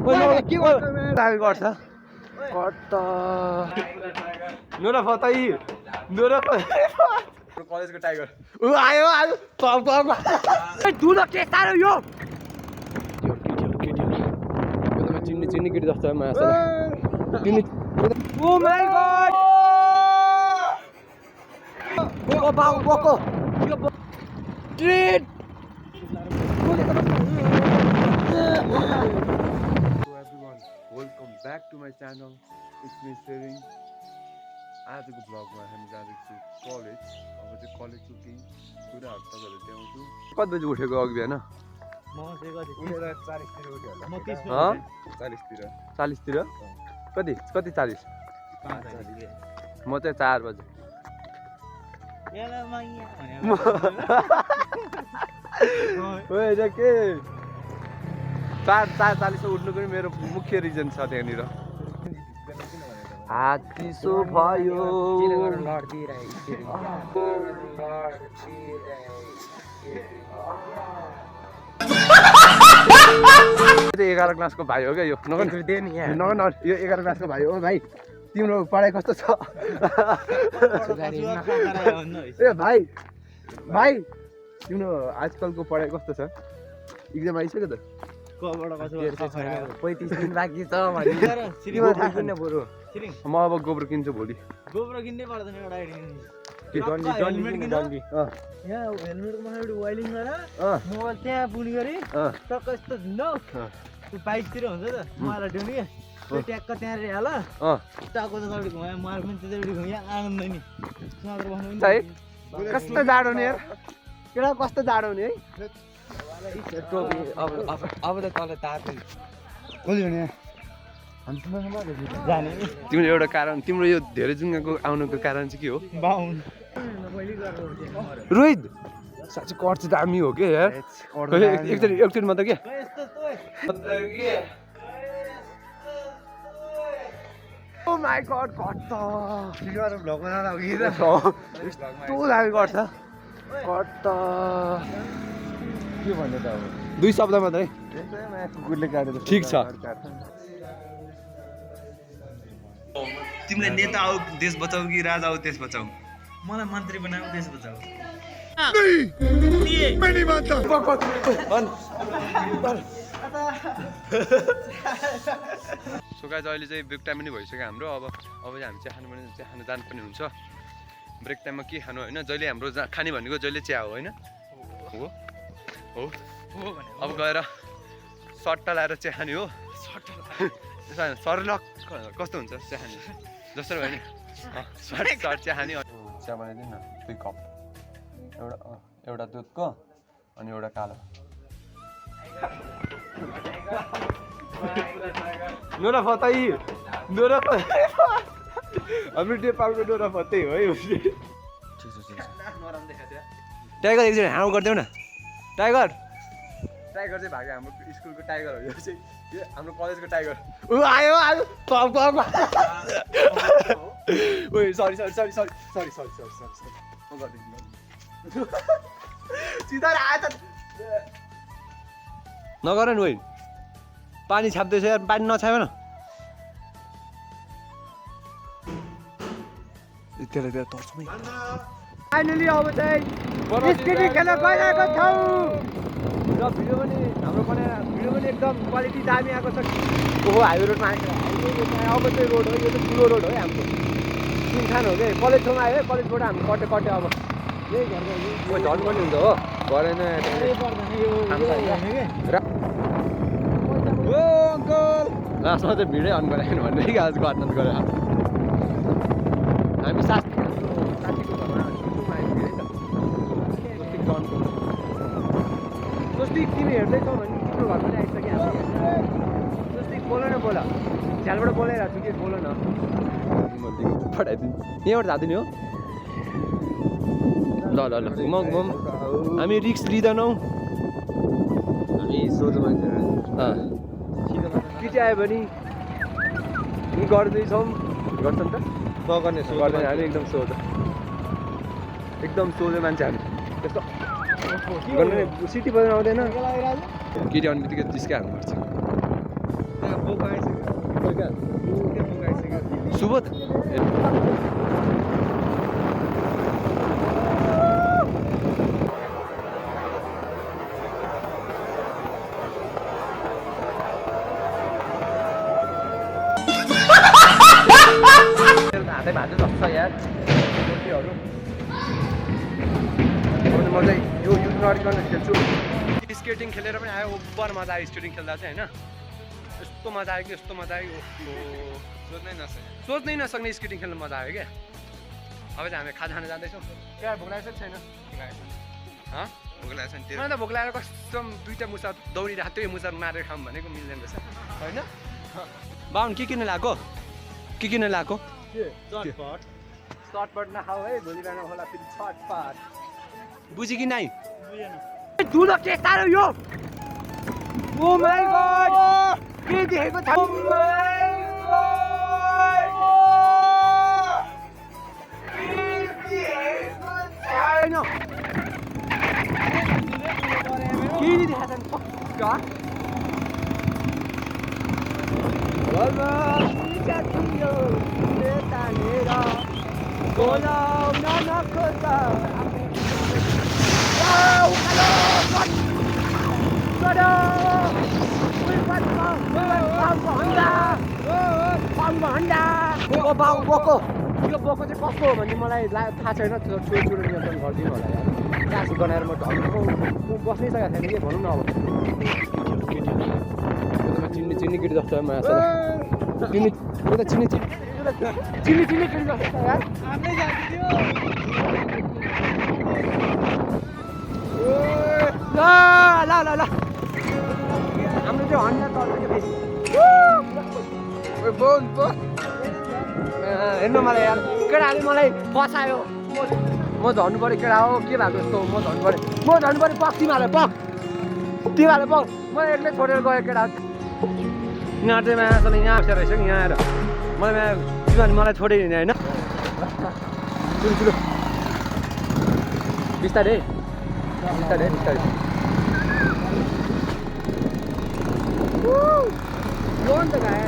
दामी गर्छ Nora फताई Nora कलेजको टाइगर आयो आयो दुध के साह्रो यो चिन्ने चिन्ने केटी जस्तो माछा ओ माई गॉड बोको ट्रेड welcome back to my channel it's me सेभिङ आजको ब्लगमा हामी जाँदैछु कलेज अब चाहिँ कलेजको केही कुराहरू तपाईँहरू देखाउँछु कति बजी उठेको अघि बिहान 40तिर कति 40 म चाहिँ 4 बजे के 4:40 उठ्नुको पनि मेरो मुख्य रिजन छ त्यहाँनिर हात चिसो भयो 11 क्लासको भाइ हो क्या यो नगन यो 11 क्लासको भाइ हो भाइ तिम्रो पढाइ कस्तो छ ए भाइ भाइ तिम्रो आजकलको पढाइ कस्तो छ एक्जाम आइसक्यो त 35 दिन बाँकी छ म अब गोबर किन्छु भोलि गोबर किन्नै पर्दैन एउटा यहाँ हेलमेटमा एउटा वाइलिङ गरेर मोबाइल त्यहाँ पुल गरी टक्क यस्तो झुन्डो त्यो बाइकतिर हुन्छ त मलाई ढुङ्गे त्यो ट्याक्क त्यहाँ हाल टाको त तपाईँ घुमायो मलाई पनि त्यति घुमायो आनन्द नि सुमात्र बस्नु कस्तो जाडो नि यार केटा कस्तो जाडो नि है अब त तल तातो तिम्रो एउटा कारण तिम्रो यो धेरै जुङ्गाको आउनुको कारण चाहिँ के हो रोहित साँच्चै कट चाहिँ दामी हो के यार एकचोटि मात्र के ओ माई गॉड कट त यस्तो दामी गर्छ कट त के भन्ने त अब 2 शब्द मात्रै कुकुरले काटेर ठिक छ तिमीले नेता आऊ देश बचाऊ कि राजा आऊ देश बचाऊ मलाई मन्त्री बनाऊ देश बचाऊ सो गाइस अहिले चाहिँ ब्रेक टाइम पनि भइसक्यो हाम्रो अब चाहिँ हामी चिया खानु पनि चिया खानु जानुपर्ने हुन्छ ब्रेक टाइममा के खानु होइन जहिले हाम्रो खाने भनेको जहिले चिया हो होइन हो हो अब गएर सट्टा लाएर चिया खाने हो सरलक कस्तो हुन्छ चिया खाने जसरी भयो नि सर्ट चिया खाने चिया बनाइदिनु न 2 कप एउटा दुधको अनि एउटा कालो नोरा फताई नोरा हाम्रो नेपालको नोरा फतै हो है टाइगर एकजना हाँउ गरिदेऊ न टाइगर चाहिँ भाग्यो हाम्रो स्कुलको टाइगर हो यो चाहिँ यो हाम्रो कलेजको टाइगर आयो आयो ओइ सरी म गर्दिन्छु सिधा आएछ नगर नि ओइ पानी छाप्दैछ यार पानी नछाप्यो न त्यसलाई तर्छमै फाइनली अब चाहिँ स्केटिङ खेल्न गइरहेको छौँ र भिडियो पनि हाम्रो बनाएर भिडियो पनि एकदम क्वालिटी दामी आएको छ ओहो हाइवे रोडमा आएको अब चाहिँ रोड हो यो चाहिँ ठुलो रोड हो है हाम्रो सिमखान हो कि कलेज छेउमा आयो है कलेजबाट हामी कटे अब यही घर झन् पनि हुन्छ हो गरेन लास्टमा चाहिँ भिडै अन गराएन भन्ने कि आज गर्न गरे हामी साथीको घरमा स्वस्तिक तिमी हेर्दैछौ भने तिम्रो घर पनि आइसक्यो स्वस्तिक बोल न बोल झ्यालबाट बोलाइरहेको छु कि बोल न पठाइदिनु यहाँबाट जाँदैन हो ल हामी रिक्स लिँदैनौँ हामी सोझो मान्छे केटी आयो भने गर्दैछौँ गर्छ नि त नगर्ने गर्दैन हामी एकदम सोझो मान्छे हामी त्यस्तो गर्नु सिटी बजाउनु आउँदैन केटी आउने बित्तिकै जिस्कै हाल्नुपर्छ सुबोध हातै भाँचो जस्तो छ यार रोटीहरू म चाहिँ यो नरिकन खेल्छु स्केटिङ खेलेर पनि आयो ओभर मजा आयो स्केटिङ खेल्दा चाहिँ होइन यस्तो मजा आयो कि यस्तो मजा आयो सोच्नै नसक्ने स्केटिङ खेल्नु मजा आयो क्या अब चाहिँ हामी खाजा खान जाँदैछौँ क्या भोक लागेको छ छैन मलाई त भोक लागेर कस्तो दुईवटा मुसा दौडिरहेको त्यही मुसा मारेर खाऊँ भनेको मिल्दैन रहेछ होइन बाहुन के किन लगाएको के किन लगाएको चटपट नखाऊ है भोलि बिहान होला फेरि छटपट बुझी कि नाइ ठुलो के साह्रो यो ओ माई गॉड के देखेको छ ओ माई गॉड के देखेको छैन पक्का यो बोको चाहिँ कस्तो हो भने मलाई थाहा छैन छोरो नियन्त्रण गरिदिनु होला यार क्लास बनाएर म ढल्को बस्नै सकेको छैन कि भनौँ न अब चिन्ने केटी जस्तो माया छ चिन्ने केटी जस्तो छ यार ल हाम्रो त्यो हन्डा हेर्नु मलाई यार केटाले मलाई फसायो म झर्नु पऱ्यो केटा हो के भएको जस्तो म झर्नु पऱ्यो पक तिमीहरूले पक म एक्लै छोडेर गयो केटा यहाँ चाहिँ मायासँग यहाँ बसेर रहेछ कि यहाँ आएर मलाई छोडेर हिँड्ने होइन ठुलो बिस्तारै यो नि त गाय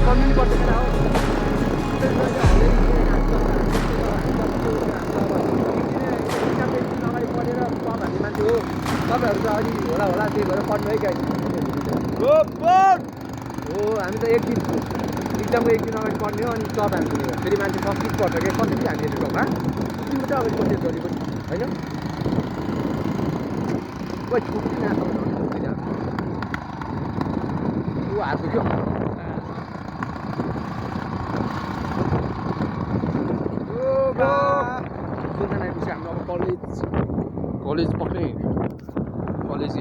कम्युनिटी पर्छ केटा हो अगाडि पढेर भन्ने मान्छे हो तपाईँहरू त अलि होला त्यही भएर पढ्नु है गाई हो हामी त एक दिन इक्जामको एक दिन अगाडि पढ्ने हो अनि चप हाल्ने हो फेरि मान्छे सब्सिड पर्छ क्या कसरी हामीले ठाउँमा तिम्रो चाहिँ अगाडि पढ्ने गरी पनि होइन कोही छुट्टी नआएको ऊ हात दुख्यो हाम्रो अब कलेज पक्कै कलेज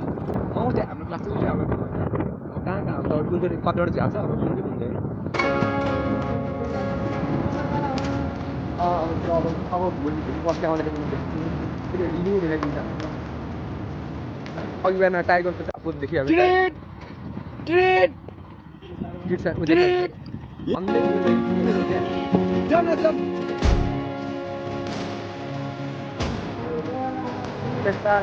आउँछ हाम्रो क्लास चाहिँ अब कहाँ अब कुन चाहिँ कतिवटा चाहिँ हाल्छ अब कुन चाहिँ हुन्छ अब भोलि बस्ने आउँदाखेरि फेरि रिन्यू देखाइदिन्छ अघि बिहान टाइगरको चाहिँ अब देखिहाल्छ त्यस्ता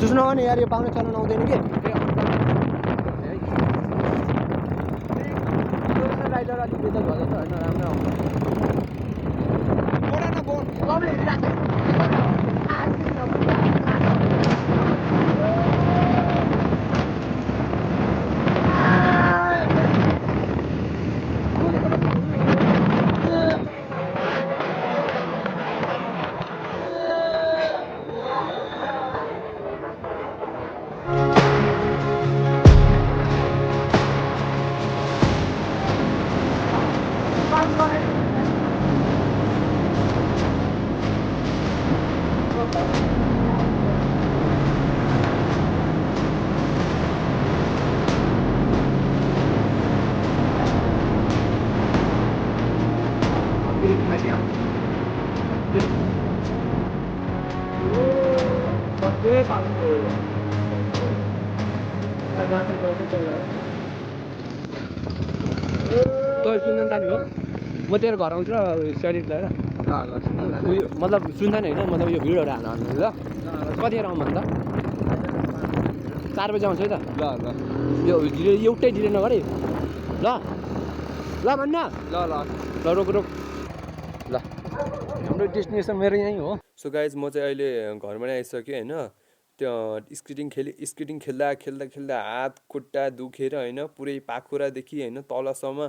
चुस्नु भने यार यो पाउने चलाउन आउँदैन कि राइडर अलिक बेच्दा भयो त होइन राम्रो तँ सुन्दैन जाने हो म तेरो घर आउँछु र सेडिट लिएर उयो मतलब सुन्दैन होइन मतलब यो भिडियोहरू हाल्नु ल कतिखेर आउँ भन्दा 4 बजी आउँछु है त ल ल यो एउटै ढिलो नगरे ल ल भन्न ल ल ल रोक रोक ल हाम्रो डेस्टिनेसन मेरो यहीँ हो। सो गाइज म चाहिँ अहिले घरमा नै आइसकेँ होइन। त्यो स्केटिङ खेल्दा खेल्दा खेल्दा हात खुट्टा दुखेर होइन पुरै पाखुरादेखि होइन तलसम्म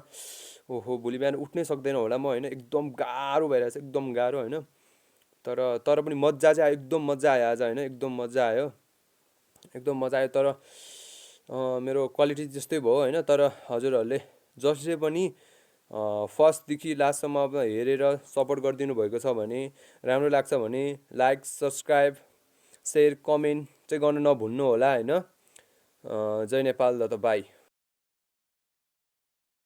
ओहो भोलि बिहान उठ्नै सक्दैन होला म होइन। एकदम गाह्रो भइरहेछ एकदम गाह्रो होइन। तर पनि मजा चाहिँ आयो एकदम मजा आयो आज होइन एकदम मजा आयो तर मेरो क्वालिटी जस्तै भयो होइन। तर हजुरहरूले जसले पनि फर्स्टदेखि लास्टसम्म अब हेरेर सपोर्ट गरिदिनु भएको छ भने राम्रो लाग्छ भने लाइक सब्सक्राइब सेयर कमेन्ट चाहिँ गर्न नभुल्नु होला होइन। जय नेपाल त बाई।